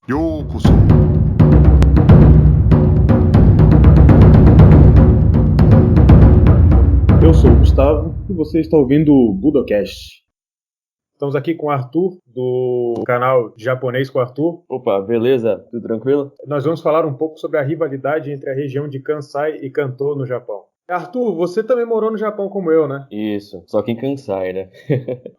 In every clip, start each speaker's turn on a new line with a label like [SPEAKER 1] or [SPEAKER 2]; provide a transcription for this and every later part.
[SPEAKER 1] ようこそ。
[SPEAKER 2] Eu sou o Gustavo e você está ouvindo o Budocast. Estamos aqui com o Arthur, do canal Japonês com o Arthur.
[SPEAKER 3] Opa, beleza? Tudo tranquilo?
[SPEAKER 2] Nós vamos falar um pouco sobre a rivalidade entre a região de Kansai e Kanto no Japão. Arthur, você também morou no Japão como eu, né?
[SPEAKER 3] Isso, só que em Kansai, né?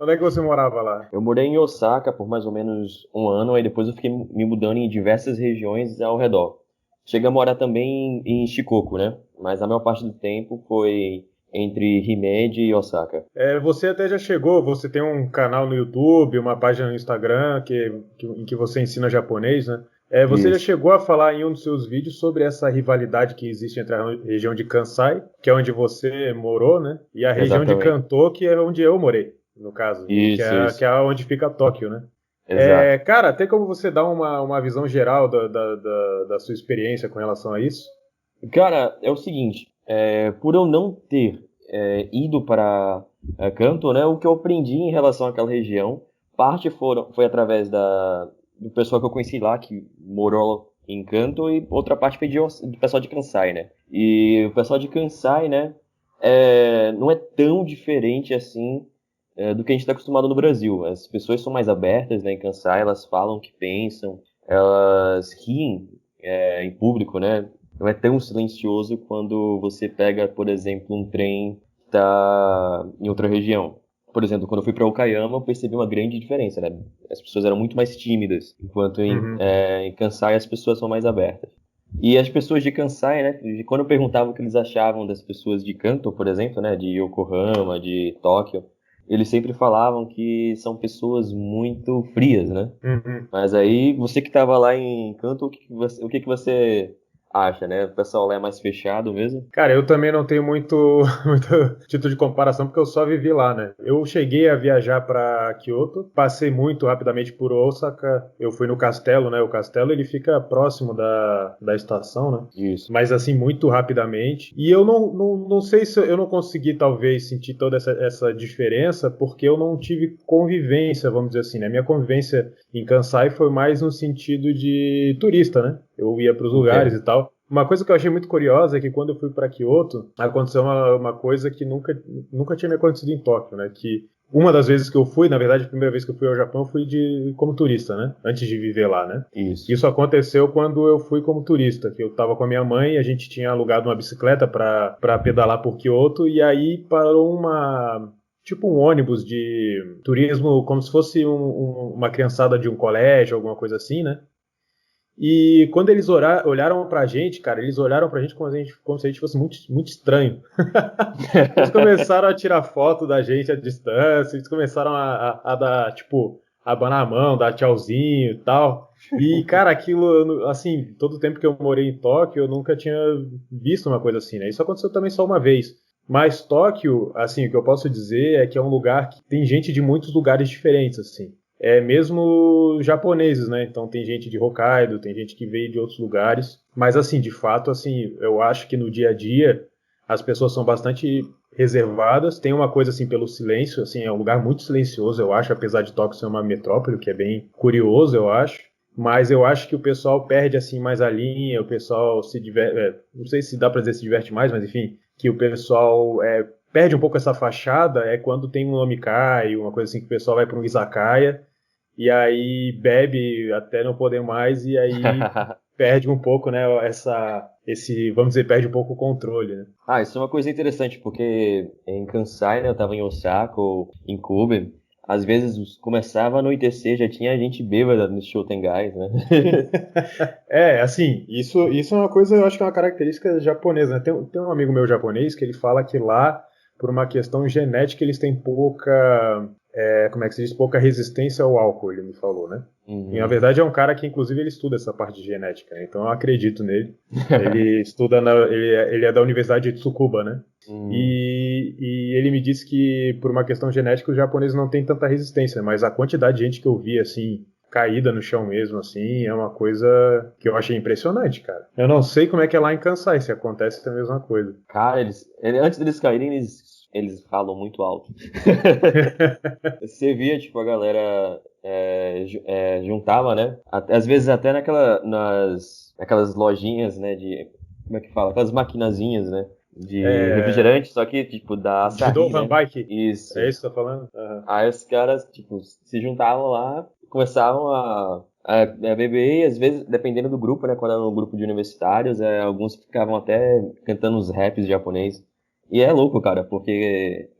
[SPEAKER 2] Onde é que você morava lá?
[SPEAKER 3] Eu morei em Osaka por mais ou menos um ano, aí depois eu fiquei me mudando em diversas regiões ao redor. Cheguei a morar também em Shikoku, né? Mas a maior parte do tempo foi entre Himeji e Osaka.
[SPEAKER 2] Você até já chegou, você tem um canal no YouTube, uma página no Instagram em que você ensina japonês, né? Você já
[SPEAKER 3] Isso,
[SPEAKER 2] chegou a falar em um dos seus vídeos sobre essa rivalidade que existe entre a região de Kansai, que é onde você morou, né? E a região de
[SPEAKER 3] exatamente.
[SPEAKER 2] Kanto, que é onde eu morei, no caso, e
[SPEAKER 3] Isso,
[SPEAKER 2] que
[SPEAKER 3] isso.
[SPEAKER 2] é onde fica Tóquio, né?
[SPEAKER 3] Exato.
[SPEAKER 2] Cara, tem como você dar uma visão geral da sua experiência com relação a isso?
[SPEAKER 3] Cara, é o seguinte, por eu não ter ido para Kanto, né, o que eu aprendi em relação àquela região, parte foi através do pessoal que eu conheci lá, que morou em Kanto, e outra parte foi do pessoal de Kansai, né. E o pessoal de Kansai, né, não é tão diferente assim do que a gente está acostumado no Brasil. As pessoas são mais abertas, né, em Kansai, elas falam o que pensam, elas riem em público, né? Não é tão silencioso quando você pega, por exemplo, um trem que está em outra região. Por exemplo, quando eu fui para Okayama, eu percebi uma grande diferença, né? As pessoas eram muito mais tímidas, enquanto
[SPEAKER 2] Uhum.
[SPEAKER 3] em Kansai as pessoas são mais abertas. E as pessoas de Kansai, né? Quando eu perguntava o que eles achavam das pessoas de Kanto, por exemplo, né? De Yokohama, de Tóquio, eles sempre falavam que são pessoas muito frias, né?
[SPEAKER 2] Uhum.
[SPEAKER 3] Mas aí, você que estava lá em Kanto, o que que você acha, né? O pessoal lá é mais fechado mesmo?
[SPEAKER 2] Cara, eu também não tenho muito título de comparação porque eu só vivi lá, né? Eu cheguei a viajar para Kyoto, passei muito rapidamente por Osaka, eu fui no castelo, né? O castelo ele fica próximo da estação, né?
[SPEAKER 3] Isso.
[SPEAKER 2] Mas assim, muito rapidamente. E eu não sei se eu não consegui talvez sentir toda essa diferença porque eu não tive convivência, vamos dizer assim, né? Minha convivência em Kansai foi mais no sentido de turista, né? Eu ia para os lugares
[SPEAKER 3] Entendo.
[SPEAKER 2] e tal. Uma coisa que eu achei muito curiosa é que quando eu fui para Kyoto, aconteceu uma coisa que nunca tinha me acontecido em Tóquio, né? Que uma das vezes que eu fui, na verdade, a primeira vez que eu fui ao Japão, eu fui como turista, né? Antes de viver lá, né?
[SPEAKER 3] Isso.
[SPEAKER 2] Isso aconteceu quando eu fui como turista, que eu estava com a minha mãe, a gente tinha alugado uma bicicleta para pedalar por Kyoto, e aí parou tipo um ônibus de turismo, como se fosse uma criançada de um colégio, alguma coisa assim, né? E quando eles olharam pra gente, cara, eles olharam pra gente como se a gente fosse muito, muito estranho. Eles começaram a tirar foto da gente à distância, eles começaram a dar, tipo, abanar a mão, dar tchauzinho e tal. E, cara, aquilo, assim, todo o tempo que eu morei em Tóquio, eu nunca tinha visto uma coisa assim, né? Isso aconteceu também só uma vez. Mas Tóquio, assim, o que eu posso dizer é que é um lugar que tem gente de muitos lugares diferentes, assim. Mesmo japoneses, né? Então tem gente de Hokkaido, tem gente que veio de outros lugares. Mas, assim, de fato, assim, eu acho que no dia a dia as pessoas são bastante reservadas. Tem uma coisa assim pelo silêncio, assim, é um lugar muito silencioso, eu acho, apesar de Tóquio ser uma metrópole, o que é bem curioso, eu acho. Mas eu acho que o pessoal perde assim mais a linha, o pessoal se diverte, não sei se dá para dizer se diverte mais, mas enfim, que o pessoal perde um pouco essa fachada é quando tem um nomikai, uma coisa assim que o pessoal vai para um izakaya e aí bebe até não poder mais e aí perde um pouco, né, vamos dizer, perde um pouco o controle, né?
[SPEAKER 3] Ah, isso é uma coisa interessante, porque em Kansai, né, eu tava em Osaka ou em Kobe, às vezes começava a anoitecer, já tinha gente bêbada no Shotengais, né?
[SPEAKER 2] Assim, isso é uma coisa, eu acho que é uma característica japonesa, né? Tem um amigo meu japonês que ele fala que lá, por uma questão genética, eles têm como é que se diz, pouca resistência ao álcool, ele me falou, né? E na
[SPEAKER 3] Uhum.
[SPEAKER 2] verdade é um cara que inclusive ele estuda essa parte de genética, né? Então eu acredito nele. Ele estuda ele é da Universidade de Tsukuba, né?
[SPEAKER 3] Uhum.
[SPEAKER 2] E ele me disse que por uma questão genética os japoneses não têm tanta resistência, mas a quantidade de gente que eu vi assim caída no chão mesmo, assim, é uma coisa que eu achei impressionante, cara. Eu não sei como é que é lá em Kansai, se acontece a mesma coisa.
[SPEAKER 3] Cara, antes deles caírem, eles falam muito alto. Você via, tipo, a galera. juntava, né? Às vezes até naquelas lojinhas, né? Como é que fala? Aquelas maquinazinhas, né? De
[SPEAKER 2] É,
[SPEAKER 3] refrigerante, só que, tipo, da
[SPEAKER 2] de
[SPEAKER 3] açaí,
[SPEAKER 2] Dovan
[SPEAKER 3] né?
[SPEAKER 2] Bike. É
[SPEAKER 3] Isso.
[SPEAKER 2] isso que você tá falando? Aham.
[SPEAKER 3] Aí os caras, tipo, se juntavam lá, começavam a beber, e às vezes, dependendo do grupo, né? Quando era um grupo de universitários, alguns ficavam até cantando os raps japonês. E é louco, cara, porque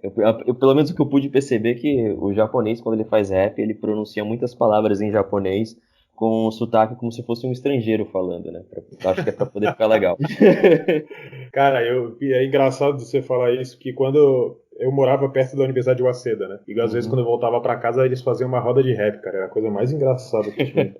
[SPEAKER 3] pelo menos o que eu pude perceber é que o japonês, quando ele faz rap, ele pronuncia muitas palavras em japonês com sotaque como se fosse um estrangeiro falando, né? Acho que é pra poder ficar legal.
[SPEAKER 2] Cara, é engraçado você falar isso, que quando eu morava perto da Universidade de Waseda, né? E às vezes quando
[SPEAKER 3] Uhum.
[SPEAKER 2] eu voltava pra casa, eles faziam uma roda de rap, cara. Era a coisa mais engraçada que tinha.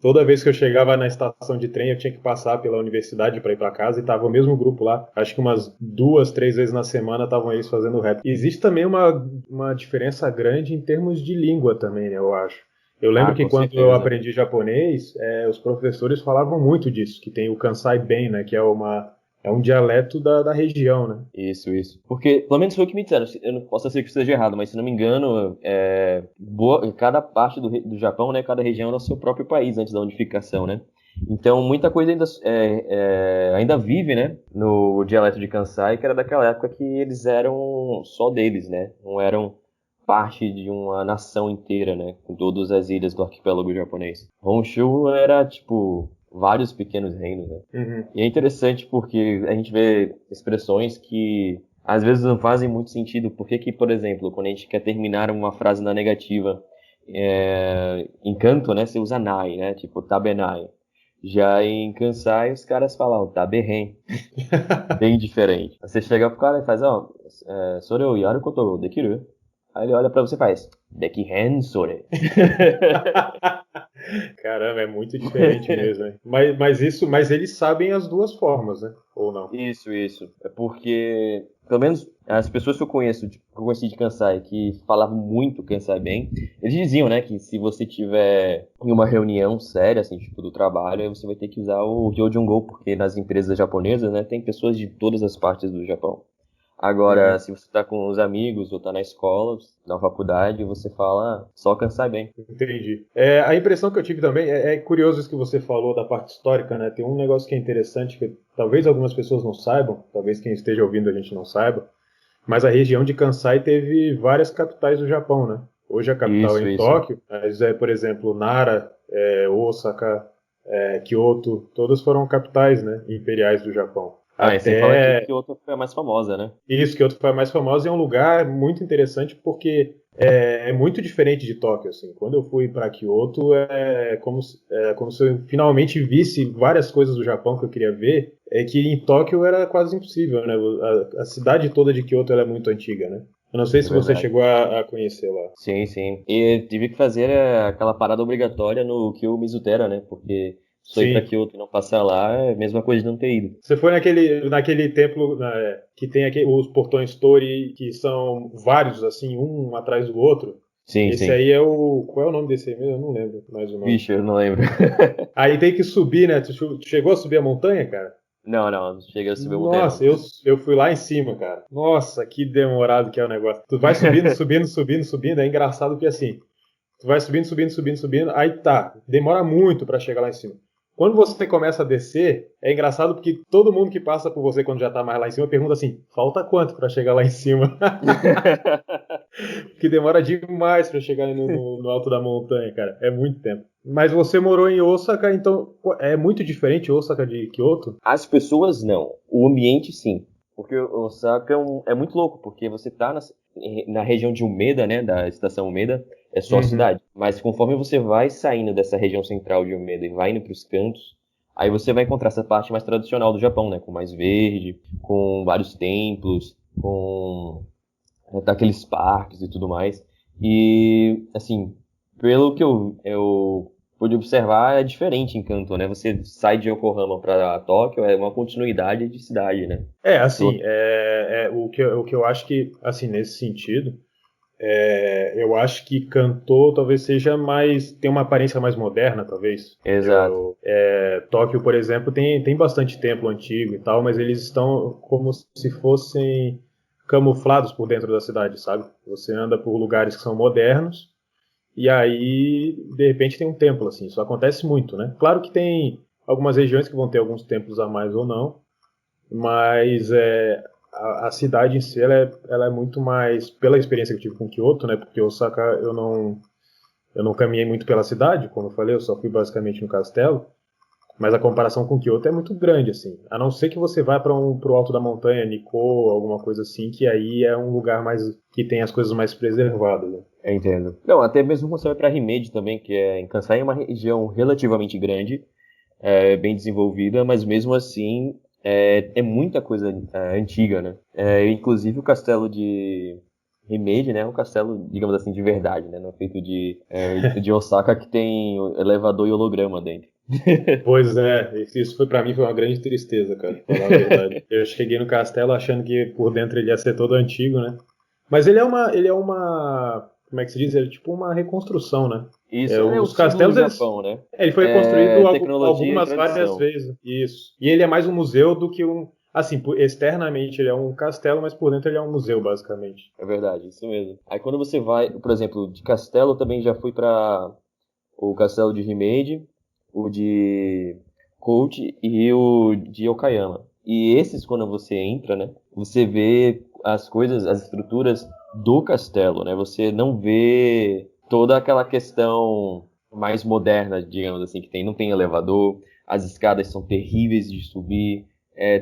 [SPEAKER 2] Toda vez que eu chegava na estação de trem, eu tinha que passar pela universidade para ir para casa e tava o mesmo grupo lá. Acho que umas 2, 3 vezes na semana estavam eles fazendo rap. E existe também uma diferença grande em termos de língua também, né, eu acho. Eu lembro
[SPEAKER 3] Ah,
[SPEAKER 2] que
[SPEAKER 3] com
[SPEAKER 2] quando eu
[SPEAKER 3] certeza.
[SPEAKER 2] aprendi japonês, os professores falavam muito disso, que tem o Kansai Ben, né, que é um dialeto da região, né?
[SPEAKER 3] Isso, isso. Porque, pelo menos foi o que me disseram. Eu não posso ser que esteja errado, mas se não me engano, cada parte do Japão, né, cada região era o seu próprio país antes da unificação, né? Então, muita coisa ainda vive, né, no dialeto de Kansai, que era daquela época que eles eram só deles, né? Não eram parte de uma nação inteira, né, com todas as ilhas do arquipélago japonês. Honshu era, tipo, vários pequenos reinos, né?
[SPEAKER 2] Uhum.
[SPEAKER 3] E é interessante porque a gente vê expressões que às vezes não fazem muito sentido. Por que que, por exemplo, quando a gente quer terminar uma frase na negativa, em canto, né, você usa nai, né? Tipo, tabenai. Já em Kansai, os caras falam taberren, bem diferente. Você chega pro cara e faz, ó, sore o yaru koto dekiru? Aí ele olha pra você e faz, dekiren sore.
[SPEAKER 2] Caramba, é muito diferente mesmo, né? Mas eles sabem as duas formas, né? Ou não?
[SPEAKER 3] Isso. É porque, pelo menos, as pessoas que eu conheço, que eu conheci de Kansai, que falavam muito Kansai bem, eles diziam, né, que se você tiver em uma reunião séria, assim, tipo, do trabalho, aí você vai ter que usar o Ryojungo, porque nas empresas japonesas, né, tem pessoas de todas as partes do Japão. Agora,
[SPEAKER 2] Uhum.
[SPEAKER 3] se você tá com os amigos ou tá na escola, na faculdade, você fala só Kansai bem.
[SPEAKER 2] Entendi. A impressão que eu tive também é curioso isso que você falou da parte histórica, né? Tem um negócio que é interessante que talvez algumas pessoas não saibam, talvez quem esteja ouvindo a gente não saiba, mas a região de Kansai teve várias capitais do Japão, né? Hoje a capital é em
[SPEAKER 3] Isso.
[SPEAKER 2] Tóquio, mas por exemplo, Nara, Osaka, Kyoto, todas foram capitais, né, imperiais do Japão.
[SPEAKER 3] Ah, e sem falar que
[SPEAKER 2] Até
[SPEAKER 3] Kyoto foi a mais famosa, né?
[SPEAKER 2] isso, Kyoto foi a mais famosa e é um lugar muito interessante porque é muito diferente de Tóquio, assim. Quando eu fui para Kyoto, como se eu finalmente visse várias coisas do Japão que eu queria ver, que em Tóquio era quase impossível, né? A cidade toda de Kyoto ela é muito antiga, né? Eu não sei
[SPEAKER 3] É
[SPEAKER 2] se você
[SPEAKER 3] verdade.
[SPEAKER 2] chegou a conhecer lá.
[SPEAKER 3] Sim, sim. E tive que fazer aquela parada obrigatória no Kyo Mizutera, né? Porque só ir pra
[SPEAKER 2] Sim.
[SPEAKER 3] Kyoto e não passar lá é a mesma coisa de não ter ido.
[SPEAKER 2] Você foi naquele templo, né, que tem os portões Tori, que são vários, assim, um atrás do outro.
[SPEAKER 3] Sim,
[SPEAKER 2] Esse
[SPEAKER 3] sim.
[SPEAKER 2] aí é o. Qual é o nome desse aí mesmo? Eu não lembro mais o nome.
[SPEAKER 3] Vixe, eu não lembro.
[SPEAKER 2] Aí tem que subir, né? Tu chegou a subir a montanha, cara?
[SPEAKER 3] Não cheguei a subir a montanha,
[SPEAKER 2] Nossa,
[SPEAKER 3] não.
[SPEAKER 2] eu fui lá em cima, cara. Nossa, que demorado que é o negócio. Tu vai subindo, subindo, subindo, subindo. É engraçado que assim, tu vai subindo, subindo, subindo, subindo. Aí tá, demora muito pra chegar lá em cima. Quando você começa a descer, é engraçado porque todo mundo que passa por você quando já tá mais lá em cima pergunta assim: falta quanto pra chegar lá em cima? Que demora demais pra chegar no alto da montanha, cara. É muito tempo. Mas você morou em Osaka, então é muito diferente Osaka de Kyoto?
[SPEAKER 3] As pessoas não. O ambiente sim. Porque Osaka é muito louco, porque você tá na região de Umeda, né? Da estação Umeda, é só
[SPEAKER 2] Uhum.
[SPEAKER 3] cidade. Mas conforme você vai saindo dessa região central de Umeda e vai indo pros cantos, aí você vai encontrar essa parte mais tradicional do Japão, né? Com mais verde, com vários templos, com daqueles parques e tudo mais. E, assim, pelo que eu pude observar, é diferente em Kanto, né? Você sai de Yokohama para Tóquio, é uma continuidade de cidade, né?
[SPEAKER 2] Assim,
[SPEAKER 3] Pelo-
[SPEAKER 2] o que eu acho que, assim, nesse sentido, eu acho que Kanto talvez seja mais, tem uma aparência mais moderna, talvez.
[SPEAKER 3] Exato.
[SPEAKER 2] Tóquio, por exemplo, tem bastante templo antigo e tal, mas eles estão como se fossem camuflados por dentro da cidade, sabe? Você anda por lugares que são modernos, e aí, de repente, tem um templo, assim. Isso acontece muito, né? Claro que tem algumas regiões que vão ter alguns templos a mais ou não, mas a cidade em si, ela é muito mais, pela experiência que eu tive com Kyoto, né? Porque Osaka eu não caminhei muito pela cidade, como eu falei, eu só fui basicamente no castelo. Mas a comparação com Kyoto é muito grande, assim. A não ser que você vá para pro alto da montanha, Nikko, alguma coisa assim, que aí é um lugar mais que tem as coisas mais preservadas, né?
[SPEAKER 3] Eu entendo. Não, até mesmo quando você vai pra Himeji também, que é em Kansai, é uma região relativamente grande, bem desenvolvida, mas mesmo assim é muita coisa antiga, né? Inclusive o castelo de Himeji, né, é um castelo, digamos assim, de verdade, né? Não é feito de Osaka, que tem elevador e holograma dentro.
[SPEAKER 2] Pois é, isso foi para mim foi uma grande tristeza, cara, pra falar a verdade. Eu cheguei no castelo achando que por dentro ele ia ser todo antigo, né? Mas como é que se diz? Ele é tipo uma reconstrução, né?
[SPEAKER 3] Isso é o
[SPEAKER 2] Os
[SPEAKER 3] símbolo do
[SPEAKER 2] castelos,
[SPEAKER 3] Japão, né?
[SPEAKER 2] ele foi reconstruído
[SPEAKER 3] Tecnologia e
[SPEAKER 2] algumas várias
[SPEAKER 3] tradição.
[SPEAKER 2] vezes, isso. E ele é mais um museu do que assim, externamente ele é um castelo, mas por dentro ele é um museu, basicamente.
[SPEAKER 3] É verdade, isso mesmo. Aí quando você vai, por exemplo, de castelo, eu também já fui para o castelo de Himeji, o de Kochi e o de Okayama. E esses, quando você entra, né, você vê as coisas, as estruturas do castelo, né? Você não vê toda aquela questão mais moderna, digamos assim, que tem. Não tem elevador, as escadas são terríveis de subir,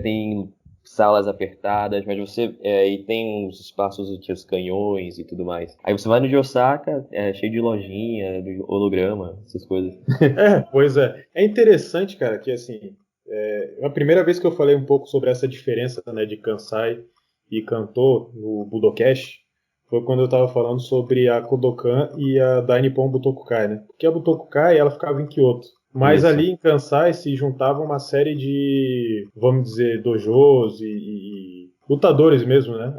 [SPEAKER 3] tem salas apertadas, mas e tem uns espaços onde os canhões e tudo mais. Aí você vai no de Osaka, cheio de lojinha, de holograma, essas coisas.
[SPEAKER 2] Pois é. É interessante, cara, que assim, a primeira vez que eu falei um pouco sobre essa diferença, né, de Kansai e Kanto no Budokash foi quando eu estava falando sobre a Kodokan e a Dainippon Butokukai, né? Porque a Butokukai, ela ficava em Kyoto. Mas
[SPEAKER 3] Isso.
[SPEAKER 2] ali em Kansai se juntava uma série de, vamos dizer, dojos e lutadores mesmo, né?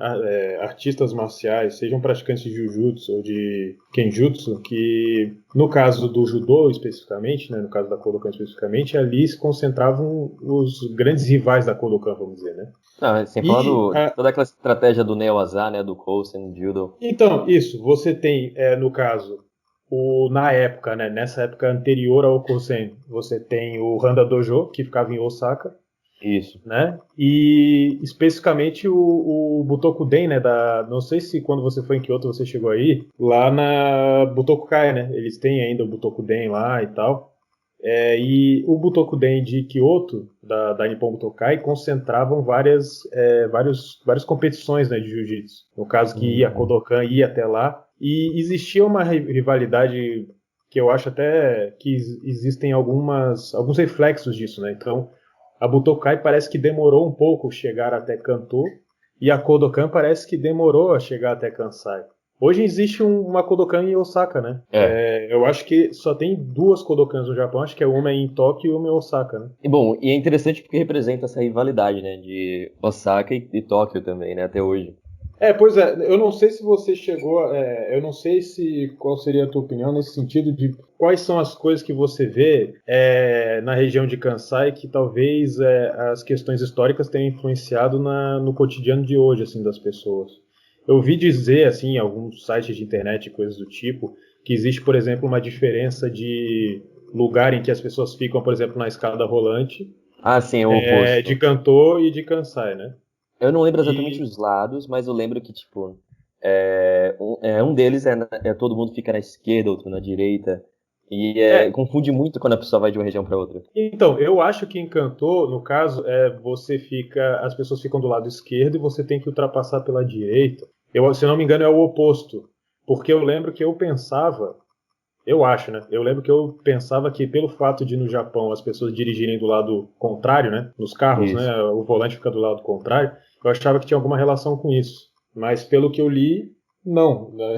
[SPEAKER 2] Artistas marciais, sejam praticantes de Jujutsu ou de Kenjutsu, que no caso do Judô especificamente, né? No caso da Kodokan especificamente, ali se concentravam os grandes rivais da Kodokan, vamos dizer, né?
[SPEAKER 3] Não, sem falar
[SPEAKER 2] E
[SPEAKER 3] toda aquela estratégia do Neo-Waza, né, do Kosen, Judo.
[SPEAKER 2] então, isso, você tem, no caso, na época, né, nessa época anterior ao Kosen, você tem o Handa Dojo, que ficava em Osaka,
[SPEAKER 3] Isso.
[SPEAKER 2] né, e especificamente o Butokuden, né, não sei se quando você foi em Kyoto você chegou aí, lá na Butokukai, né, eles têm ainda o Butokuden lá e tal, e o Butokuden de Kyoto, da Nippon Butokai, concentravam várias competições, né, de jiu-jitsu. No caso que a Kodokan ia até lá. E existia uma rivalidade que eu acho até que existem alguns reflexos disso, né? Então, a Butokai parece que demorou um pouco chegar até Kanto e a Kodokan parece que demorou a chegar até Kansai. Hoje existe uma Kodokan em Osaka, né? Eu acho que só tem duas Kodokans no Japão, acho que uma é em Tóquio e uma em Osaka, né?
[SPEAKER 3] E bom, e é interessante porque representa essa rivalidade, né, de Osaka e Tóquio também, né, até hoje.
[SPEAKER 2] Pois é, eu não sei se você eu não sei qual seria a tua opinião nesse sentido de quais são as coisas que você vê na região de Kansai que talvez as questões históricas tenham influenciado no cotidiano de hoje, assim, das pessoas. Eu ouvi dizer, assim, em alguns sites de internet e coisas do tipo, que existe, por exemplo, uma diferença de lugar em que as pessoas ficam, por exemplo, na escada rolante,
[SPEAKER 3] Ah, sim, é o
[SPEAKER 2] de
[SPEAKER 3] oposto.
[SPEAKER 2] Kanto e de Kansai, né?
[SPEAKER 3] Eu não lembro exatamente
[SPEAKER 2] E
[SPEAKER 3] os lados, mas eu lembro que, tipo, um deles todo mundo fica na esquerda, outro na direita. E confunde muito quando a pessoa vai de uma região para outra.
[SPEAKER 2] Então, eu acho que em Kanto, no caso, as pessoas ficam do lado esquerdo e você tem que ultrapassar pela direita. Se não me engano, é o oposto. Porque eu lembro que eu pensava, eu acho, né? Eu lembro que eu pensava que pelo fato de no Japão as pessoas dirigirem do lado contrário, né? Nos carros,
[SPEAKER 3] Isso.
[SPEAKER 2] né? O volante fica do lado contrário. Eu achava que tinha alguma relação com isso. Mas pelo que eu li, não, né?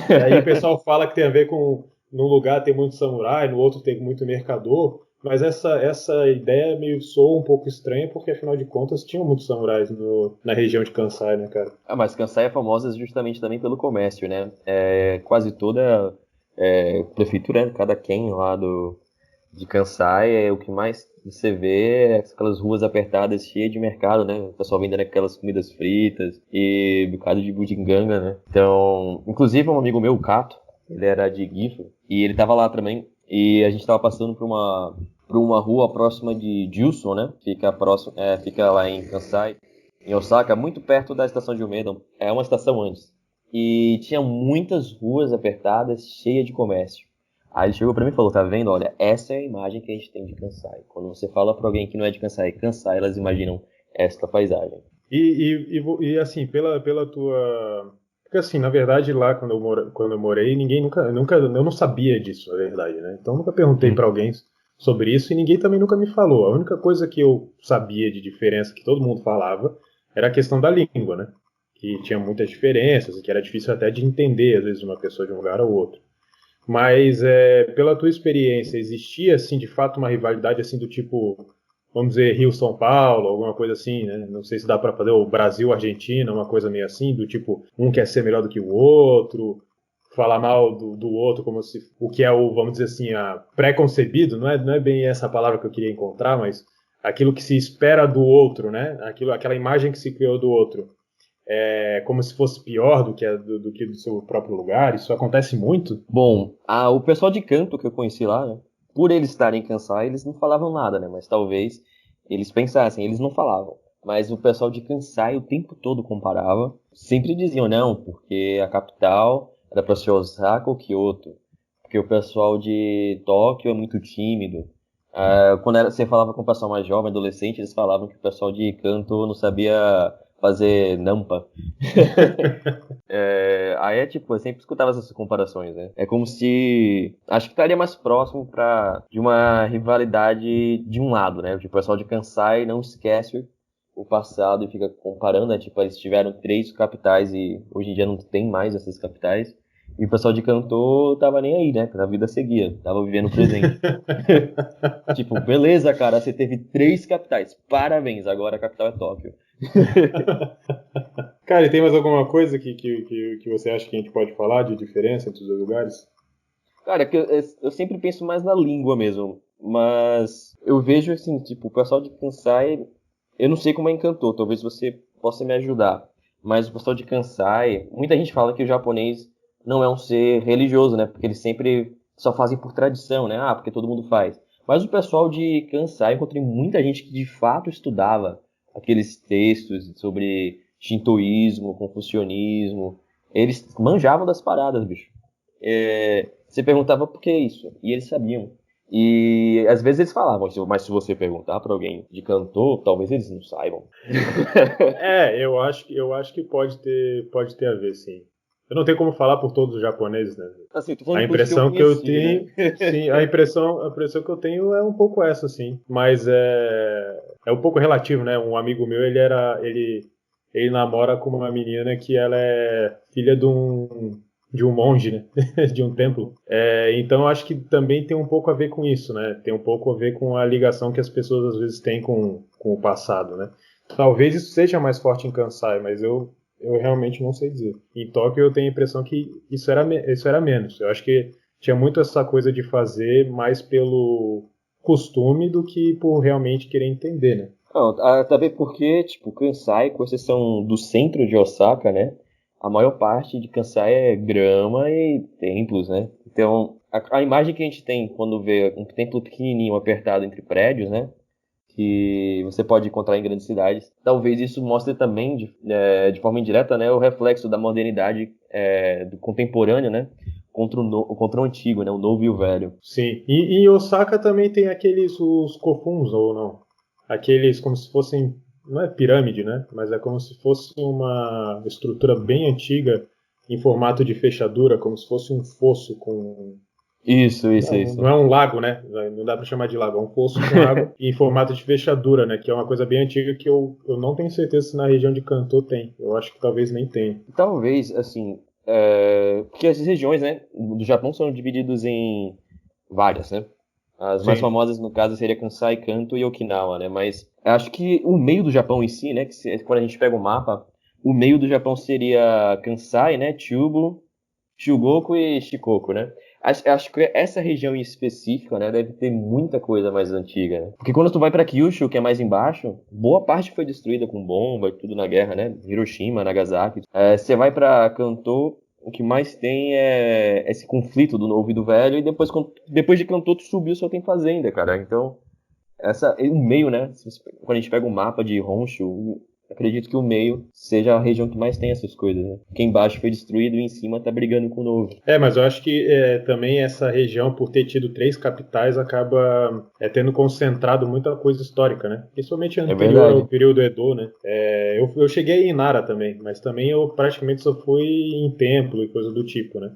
[SPEAKER 2] E aí o pessoal fala que tem a ver com num lugar tem muito samurai, no outro tem muito mercador, mas essa ideia meio soa um pouco estranha, porque afinal de contas tinham muitos samurais na região de Kansai, né, cara?
[SPEAKER 3] Ah, mas Kansai é famosa justamente também pelo comércio, né? Quase toda prefeitura, cada ken lá de Kansai, o que mais você vê aquelas ruas apertadas cheias de mercado, né? O pessoal vendendo aquelas comidas fritas e bocado de bujinganga, né? Então, inclusive um amigo meu, o Kato, Ele era de Gifu. E ele tava lá também. E a gente tava passando por uma rua próxima de Juso, né? Fica lá em Kansai, em Osaka, muito perto da estação de Umeda. É uma estação antes. E tinha muitas ruas apertadas, cheias de comércio. Aí ele chegou pra mim e falou, tá vendo? Olha, essa é a imagem que a gente tem de Kansai. Quando você fala pra alguém que não é de Kansai, elas imaginam esta paisagem.
[SPEAKER 2] Assim, pela tua. Porque assim, na verdade, lá quando eu morei, ninguém eu não sabia disso, na verdade, né? Então eu nunca perguntei pra alguém sobre isso e ninguém também nunca me falou. A única coisa que eu sabia de diferença que todo mundo falava era a questão da língua, né? Que tinha muitas diferenças e que era difícil até de entender, às vezes, uma pessoa de um lugar ao outro. Mas pela tua experiência, existia assim de fato uma rivalidade assim do tipo, vamos dizer, Rio-São Paulo, alguma coisa assim, né? Não sei se dá para fazer o Brasil-Argentina, uma coisa meio assim, do tipo, um quer ser melhor do que o outro, falar mal do outro como se o que é o, vamos dizer assim, a pré-concebido, não é bem essa palavra que eu queria encontrar, mas aquilo que se espera do outro, né? Aquela imagem que se criou do outro. Como se fosse pior do que do seu próprio lugar. Isso acontece muito.
[SPEAKER 3] Bom, o pessoal de Kanto que eu conheci lá, né? Por eles estarem em Kansai, eles não falavam nada, né? Mas talvez eles pensassem, eles não falavam. Mas o pessoal de Kansai o tempo todo comparava. Sempre diziam, não, porque a capital era para ser Osaka ou Kyoto. Porque o pessoal de Tóquio é muito tímido. Você falava com o pessoal mais jovem, adolescente, eles falavam que o pessoal de Kanto não sabia fazer nampa. Eu sempre escutava essas comparações, né? É como se... Acho que estaria mais próximo de uma rivalidade de um lado, né? Tipo, o pessoal de Kansai não esquece o passado e fica comparando, né? Tipo, eles tiveram 3 capitais e hoje em dia não tem mais essas capitais. E o pessoal de Kanto tava nem aí, né? A vida seguia, tava vivendo o presente. Tipo, beleza, cara, você teve 3 capitais. Parabéns, agora a capital é Tóquio.
[SPEAKER 2] Cara, e tem mais alguma coisa que você acha que a gente pode falar de diferença entre os dois lugares?
[SPEAKER 3] Cara, eu sempre penso mais na língua mesmo. Mas eu vejo assim, tipo, o pessoal de Kansai, eu não sei como é em Kanto, talvez você possa me ajudar. Mas o pessoal de Kansai, muita gente fala que o japonês não é um ser religioso, né? Porque eles sempre só fazem por tradição, né? Porque todo mundo faz. Mas o pessoal de Kansai, eu encontrei muita gente que de fato estudava aqueles textos sobre shintoísmo, confucionismo. Eles manjavam das paradas, bicho. Você perguntava por que isso, e eles sabiam. E às vezes eles falavam, mas se você perguntar para alguém de cantor, talvez eles não saibam.
[SPEAKER 2] Eu acho que pode ter a ver, sim. Eu não tenho como falar por todos os japoneses, né?
[SPEAKER 3] Assim, tô
[SPEAKER 2] A
[SPEAKER 3] falando por que eu
[SPEAKER 2] impressão que eu
[SPEAKER 3] conheci,
[SPEAKER 2] tenho,
[SPEAKER 3] né?
[SPEAKER 2] sim, a impressão que eu tenho é um pouco essa, sim. Mas é um pouco relativo, né? Um amigo meu, ele namora com uma menina que ela é filha de um monge, né? De um templo. Então eu acho que também tem um pouco a ver com isso, né? Tem um pouco a ver com a ligação que as pessoas às vezes têm com o passado, né? Talvez isso seja mais forte em Kansai, mas eu realmente não sei dizer. Em Tóquio eu tenho a impressão que isso era menos. Eu acho que tinha muito essa coisa de fazer mais pelo costume do que por realmente querer entender, né?
[SPEAKER 3] Não, também porque, tipo, Kansai, com exceção do centro de Osaka, né? A maior parte de Kansai é grama e templos, né? Então, a imagem que a gente tem quando vê um templo pequenininho apertado entre prédios, né? Que você pode encontrar em grandes cidades. Talvez isso mostre também, de forma indireta, né, o reflexo da modernidade do contemporâneo, né, contra o antigo, né, o novo e o velho.
[SPEAKER 2] Sim. E em Osaka também tem os kofuns, ou não? Aqueles como se fossem, não é pirâmide, né? Mas é como se fosse uma estrutura bem antiga em formato de fechadura, como se fosse um fosso com.
[SPEAKER 3] Isso, isso,
[SPEAKER 2] Não
[SPEAKER 3] isso.
[SPEAKER 2] é um lago, né? Não dá para chamar de lago, é um fosso com água em formato de fechadura, né? Que é uma coisa bem antiga que eu não tenho certeza se na região de Kanto tem. Eu acho que talvez nem tenha.
[SPEAKER 3] Talvez, assim, porque as regiões, né, do Japão são divididas em várias, né? As mais
[SPEAKER 2] Sim.
[SPEAKER 3] famosas, no caso, seria Kansai, Kanto e Okinawa, né? Mas acho que o meio do Japão em si, né? Quando a gente pega o mapa, o meio do Japão seria Kansai, né? Chubu, Chugoku e Shikoku, né? Acho que essa região em específica, né, deve ter muita coisa mais antiga, né? Porque quando tu vai pra Kyushu, que é mais embaixo, boa parte foi destruída com bomba e tudo na guerra, né? Hiroshima, Nagasaki. Você vai pra Kanto, o que mais tem é esse conflito do novo e do velho, e depois de Kanto subiu só tem fazenda, cara. Então, o meio, né? Quando a gente pega o mapa de Honshu, acredito que o meio seja a região que mais tem essas coisas, né? Porque embaixo foi destruído e em cima tá brigando com o novo.
[SPEAKER 2] Mas eu acho que também essa região, por ter tido 3 capitais, acaba tendo concentrado muita coisa histórica, né? Principalmente
[SPEAKER 3] É
[SPEAKER 2] anterior ao
[SPEAKER 3] verdade.
[SPEAKER 2] período Edo, né? Eu cheguei em Nara também, mas também eu praticamente só fui em templo e coisa do tipo, né?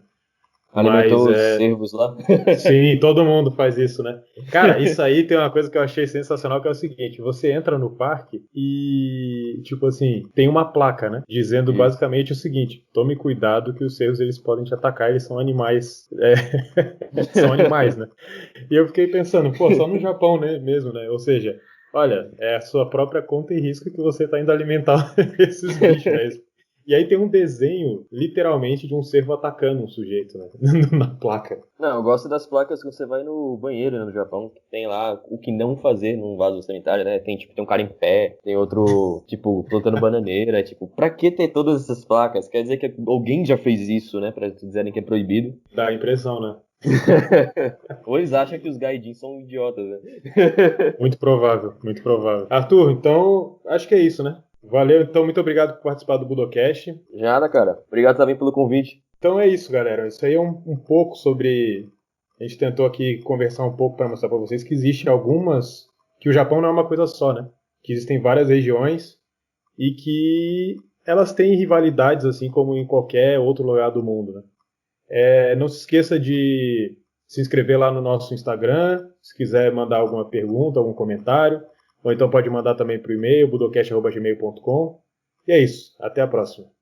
[SPEAKER 2] Mas
[SPEAKER 3] Alimentou os servos lá.
[SPEAKER 2] sim, todo mundo faz isso, né? Cara, isso aí tem uma coisa que eu achei sensacional, que é o seguinte: você entra no parque e, tipo assim, tem uma placa, né? Dizendo
[SPEAKER 3] Isso.
[SPEAKER 2] basicamente o seguinte: tome cuidado que os cervos eles podem te atacar, eles são animais, são animais, né? E eu fiquei pensando, pô, só no Japão, né, mesmo, né? Ou seja, olha, é a sua própria conta e risco que você tá indo alimentar esses bichos, né? E aí tem um desenho, literalmente, de um cervo atacando um sujeito, né? Na placa.
[SPEAKER 3] Não, eu gosto das placas que você vai no banheiro, né, no Japão, que tem lá o que não fazer num vaso sanitário, né? Tem um cara em pé, tem outro, tipo, plantando bananeira, tipo, pra que ter todas essas placas? Quer dizer que alguém já fez isso, né, pra dizerem que é proibido.
[SPEAKER 2] Dá a impressão, né?
[SPEAKER 3] Ou eles acham que os gaidins são idiotas, né?
[SPEAKER 2] Muito provável, muito provável. Arthur, então, acho que é isso, né? Valeu, então, muito obrigado por participar do Budocast.
[SPEAKER 3] Nada, cara. Obrigado também pelo convite.
[SPEAKER 2] Então é isso, galera. Isso aí é um pouco sobre. A gente tentou aqui conversar um pouco para mostrar para vocês que existe algumas. Que o Japão não é uma coisa só, né? Que existem várias regiões e que elas têm rivalidades, assim como em qualquer outro lugar do mundo, né? Não se esqueça de se inscrever lá no nosso Instagram, se quiser mandar alguma pergunta, algum comentário, ou então pode mandar também para o e-mail, budocast.gmail.com. E é isso. Até a próxima.